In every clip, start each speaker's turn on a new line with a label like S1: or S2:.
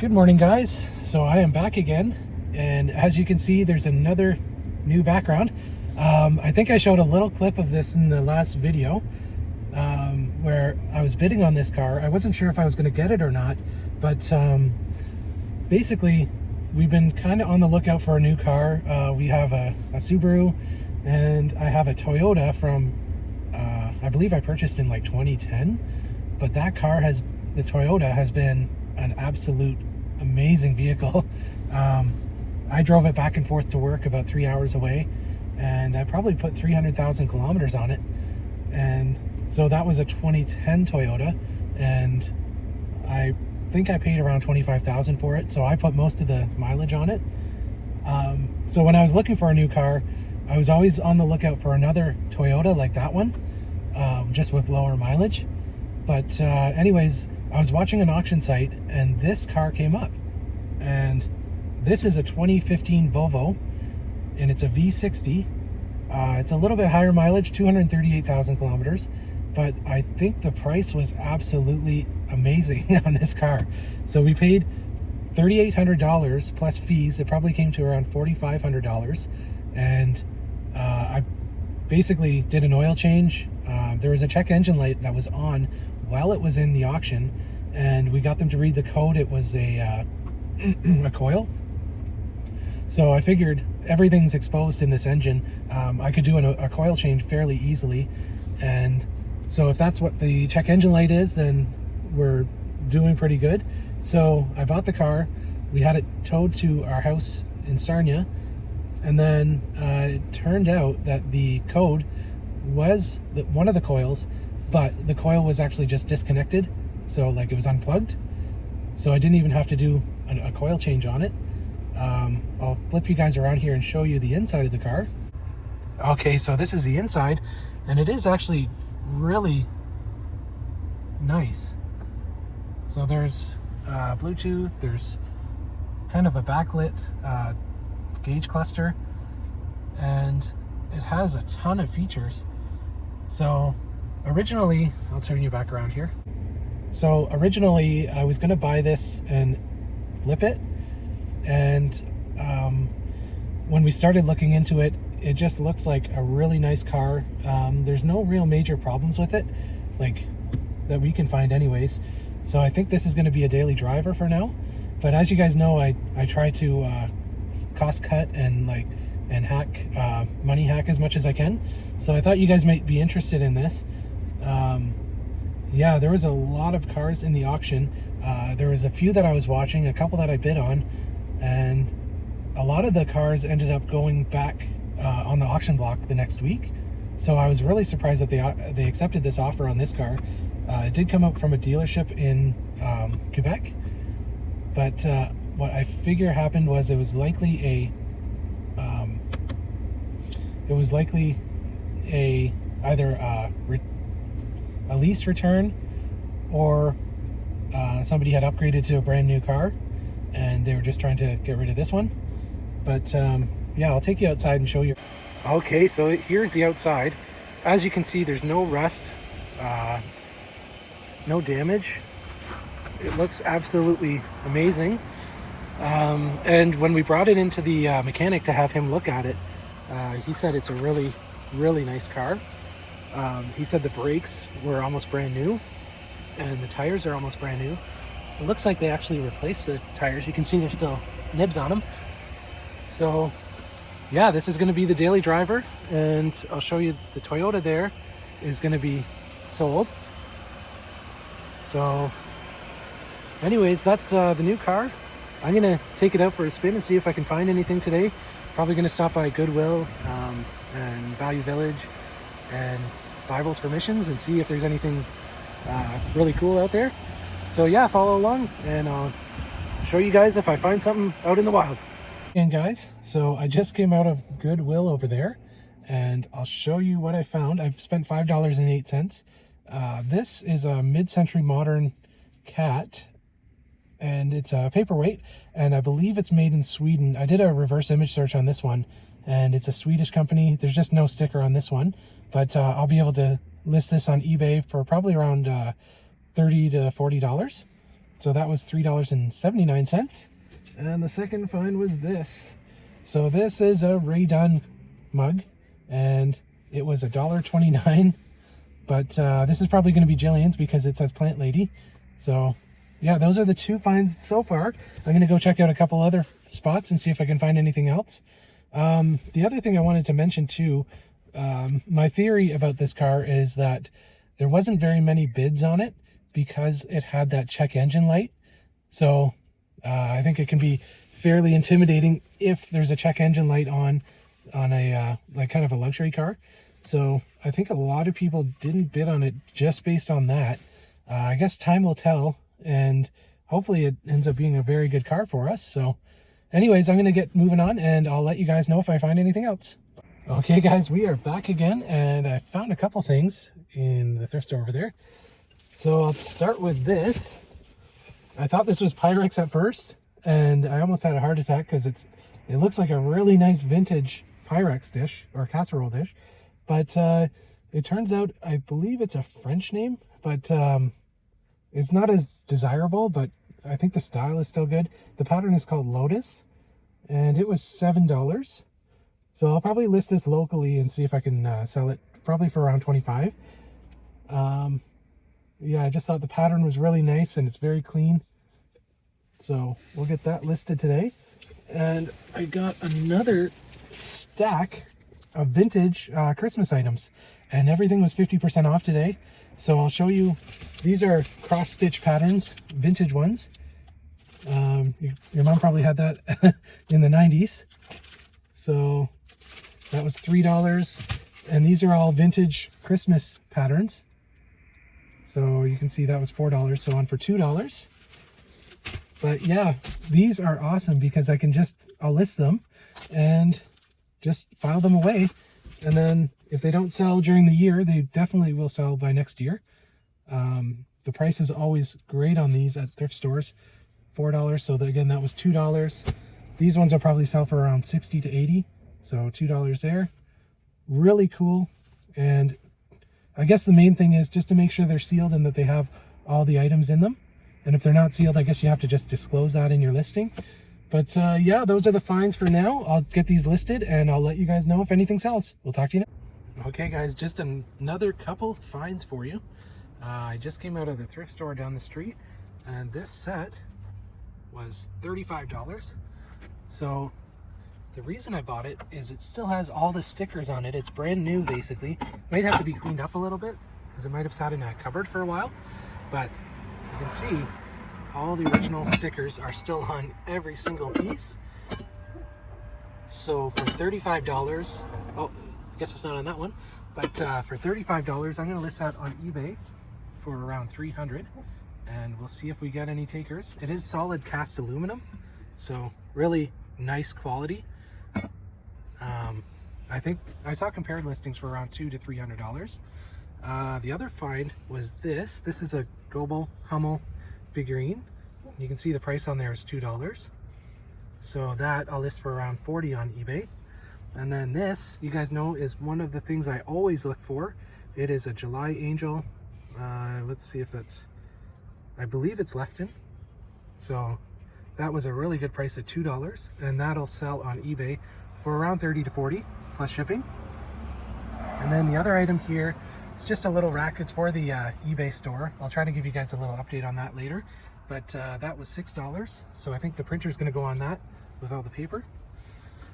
S1: Good morning, guys. So I am back again, and as you can see, there's another new background. I think I showed a little clip of this in the last video where I was bidding on this car. I wasn't sure if I was going to get it or not, but basically we've been kind of on the lookout for a new car. We have a Subaru, and I have a Toyota from I believe I purchased in like 2010, but that car the Toyota has been an absolute amazing vehicle. I drove it back and forth to work about 3 hours away, and I probably put 300,000 kilometers on it. And so that was a 2010 Toyota, and I think I paid around 25,000 for it. So I put most of the mileage on it. So when I was looking for a new car, I was always on the lookout for another Toyota like that one, just with lower mileage. But anyways, I was watching an auction site and this car came up, and this is a 2015 Volvo, and it's a V60. It's a little bit higher mileage, 238,000 kilometers, but I think the price was absolutely amazing on this car. So we paid $3,800 plus fees. It probably came to around $4,500, and I basically did an oil change. There was a check engine light that was on while it was in the auction, and we got them to read the code. It was a coil. So I figured everything's exposed in this engine. I could do a coil change fairly easily, and so if that's what the check engine light is, then we're doing pretty good. So I bought the car. We had it towed to our house in Sarnia, and then it turned out that the code was one of the coils, but the coil was actually just disconnected, so like it was unplugged. So I didn't even have to do a coil change on it. I'll flip you guys around here and show you the inside of the car. Okay, so this is the inside, and it is actually really nice. So there's Bluetooth, there's kind of a backlit gauge cluster, and it has a ton of features. So originally, I'll turn you back around here. So originally I was going to buy this and flip it, and when we started looking into it, it just looks like a really nice car. There's no real major problems with it, like that we can find anyways. So I think this is going to be a daily driver for now. But as you guys know, I try to cost cut and hack, money hack as much as I can. So I thought you guys might be interested in this. Yeah, there was a lot of cars in the auction. There was a few that I was watching, a couple that I bid on, and a lot of the cars ended up going back on the auction block the next week. So I was really surprised that they accepted this offer on this car. It did come up from a dealership in Quebec, but what I figure happened was it was likely either a lease return, or somebody had upgraded to a brand new car and they were just trying to get rid of this one. But yeah, I'll take you outside and show you. Okay, so here's the outside. As you can see, there's no rust, no damage. It looks absolutely amazing. And when we brought it into the mechanic to have him look at it, he said it's a really, really nice car. He said the brakes were almost brand new, and the tires are almost brand new. It looks like they actually replaced the tires. You can see there's still nibs on them. So yeah, this is going to be the daily driver, and I'll show you the Toyota there is going to be sold. So anyways, that's the new car. I'm going to take it out for a spin and see if I can find anything today. Probably going to stop by Goodwill and Value Village and Bibles for Missions and see if there's anything really cool out there. So yeah, follow along and I'll show you guys if I find something out in the wild. And guys, so I just came out of Goodwill over there, and I'll show you what I found. I've spent $5.08. This is a mid-century modern cat, and it's a paperweight, and I believe it's made in Sweden. I did a reverse image search on this one, and it's a Swedish company. There's just no sticker on this one, but I'll be able to list this on eBay for probably around $30 to $40. So that was $3.79. And the second find was this. So this is a Rae Dunn mug, and it was $1.29. But this is probably going to be Jillian's because it says Plant Lady. So yeah, those are the two finds so far. I'm going to go check out a couple other spots and see if I can find anything else. The other thing I wanted to mention too, my theory about this car is that there wasn't very many bids on it because it had that check engine light. So I think it can be fairly intimidating if there's a check engine light on a like kind of a luxury car. So I think a lot of people didn't bid on it just based on that. I guess time will tell, and hopefully it ends up being a very good car for us. So anyways, I'm going to get moving on, and I'll let you guys know if I find anything else. Okay guys, we are back again, and I found a couple things in the thrift store over there. So I'll start with this. I thought this was Pyrex at first, and I almost had a heart attack because it looks like a really nice vintage Pyrex dish or casserole dish. But it turns out, I believe it's a French name, but it's not as desirable, but I think the style is still good. The pattern is called Lotus, and it was $7. So I'll probably list this locally and see if I can sell it probably for around $25. Yeah, I just thought the pattern was really nice and it's very clean. So we'll get that listed today. And I got another stack of vintage Christmas items, and everything was 50% off today. So I'll show you. These are cross stitch patterns, vintage ones. Your mom probably had that in the 90s. So that was $3, and these are all vintage Christmas patterns. So you can see that was $4, so on for $2. But yeah, these are awesome because I'll list them and just file them away, and then if they don't sell during the year, they definitely will sell by next year. The price is always great on these at thrift stores. $4, so again that was $2. These ones will probably sell for around $60 to $80, so $2 there. Really cool. And I guess the main thing is just to make sure they're sealed and that they have all the items in them. And if they're not sealed, I guess you have to just disclose that in your listing. But yeah, those are the finds for now. I'll get these listed and I'll let you guys know if anything sells. We'll talk to you now. Okay guys, just another couple finds for you. I just came out of the thrift store down the street, and this set was $35. So the reason I bought it is it still has all the stickers on it. It's brand new basically. Might have to be cleaned up a little bit because it might have sat in a cupboard for a while, but you can see all the original stickers are still on every single piece. So for $35, oh, I guess it's not on that one, but for $35, I'm going to list that on eBay for around $300, and we'll see if we get any takers. It is solid cast aluminum, so really nice quality. I think I saw compared listings for around $200 to $300. The other find was this. This is a Goebel Hummel figurine. You can see the price on there is $2. So that I'll list for around $40 on eBay. And then this, you guys know, is one of the things I always look for. It is a July Angel. Let's see if that's, I believe it's Lefton. So that was a really good price at $2, and that'll sell on eBay for around $30 to $40 plus shipping. And then the other item here, it's just a little rack. It's for the eBay store. I'll try to give you guys a little update on that later. But that was $6. So I think the printer's gonna go on that with all the paper.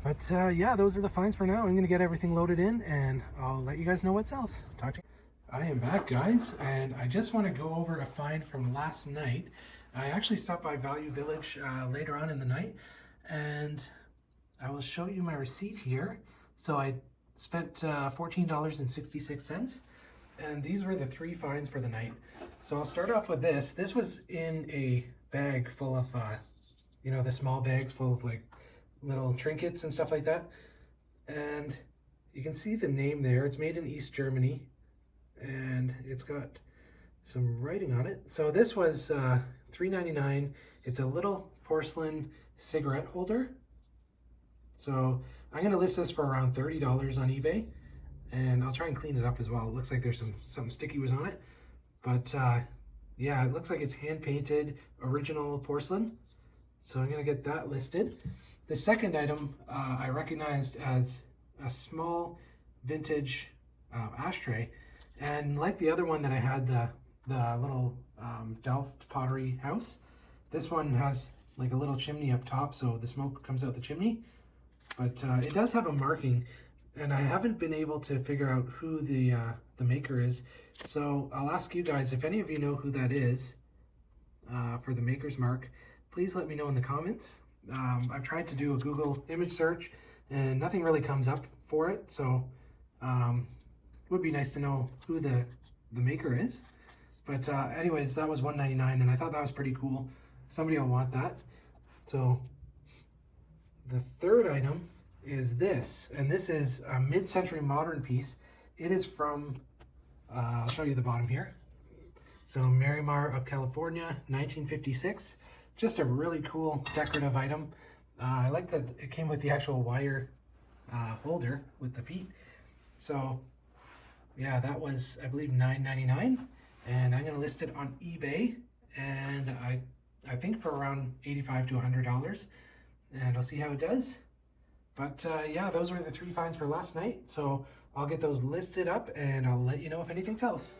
S1: But yeah, those are the finds for now. I'm gonna get everything loaded in and I'll let you guys know what sells. Talk to you. I am back guys, and I just wanna go over a find from last night. I actually stopped by Value Village later on in the night, and I will show you my receipt here. So I spent $14.66, and these were the 3 finds for the night. So I'll start off with this. This was in a bag full of, you know, the small bags full of like little trinkets and stuff like that. And you can see the name there. It's made in East Germany, and it's got some writing on it. So this was $3.99. It's a little porcelain cigarette holder. So I'm gonna list this for around $30 on eBay, and I'll try and clean it up as well. It looks like there's something sticky was on it, but Yeah, it looks like it's hand painted original porcelain. So I'm gonna get that listed. The second item I recognized as a small vintage ashtray, and like the other one that I had, the little Delft pottery house, this one has like a little chimney up top, so the smoke comes out the chimney. But it does have a marking, and I haven't been able to figure out who the maker is. So I'll ask you guys, if any of you know who that is for the maker's mark, please let me know in the comments. I've tried to do a Google image search and nothing really comes up for it, so it would be nice to know who the maker is. But anyways, that was $1.99 and I thought that was pretty cool. Somebody will want that. So the third item is this, and this is a mid-century modern piece. It is from, I'll show you the bottom here. So Marimar of California, 1956. Just a really cool decorative item. I like that it came with the actual wire holder with the feet. So yeah, that was, I believe, $9.99, and I'm gonna list it on eBay, and I think for around $85 to $100, and I'll see how it does. But yeah, those were the 3 finds for last night, so I'll get those listed up and I'll let you know if anything sells.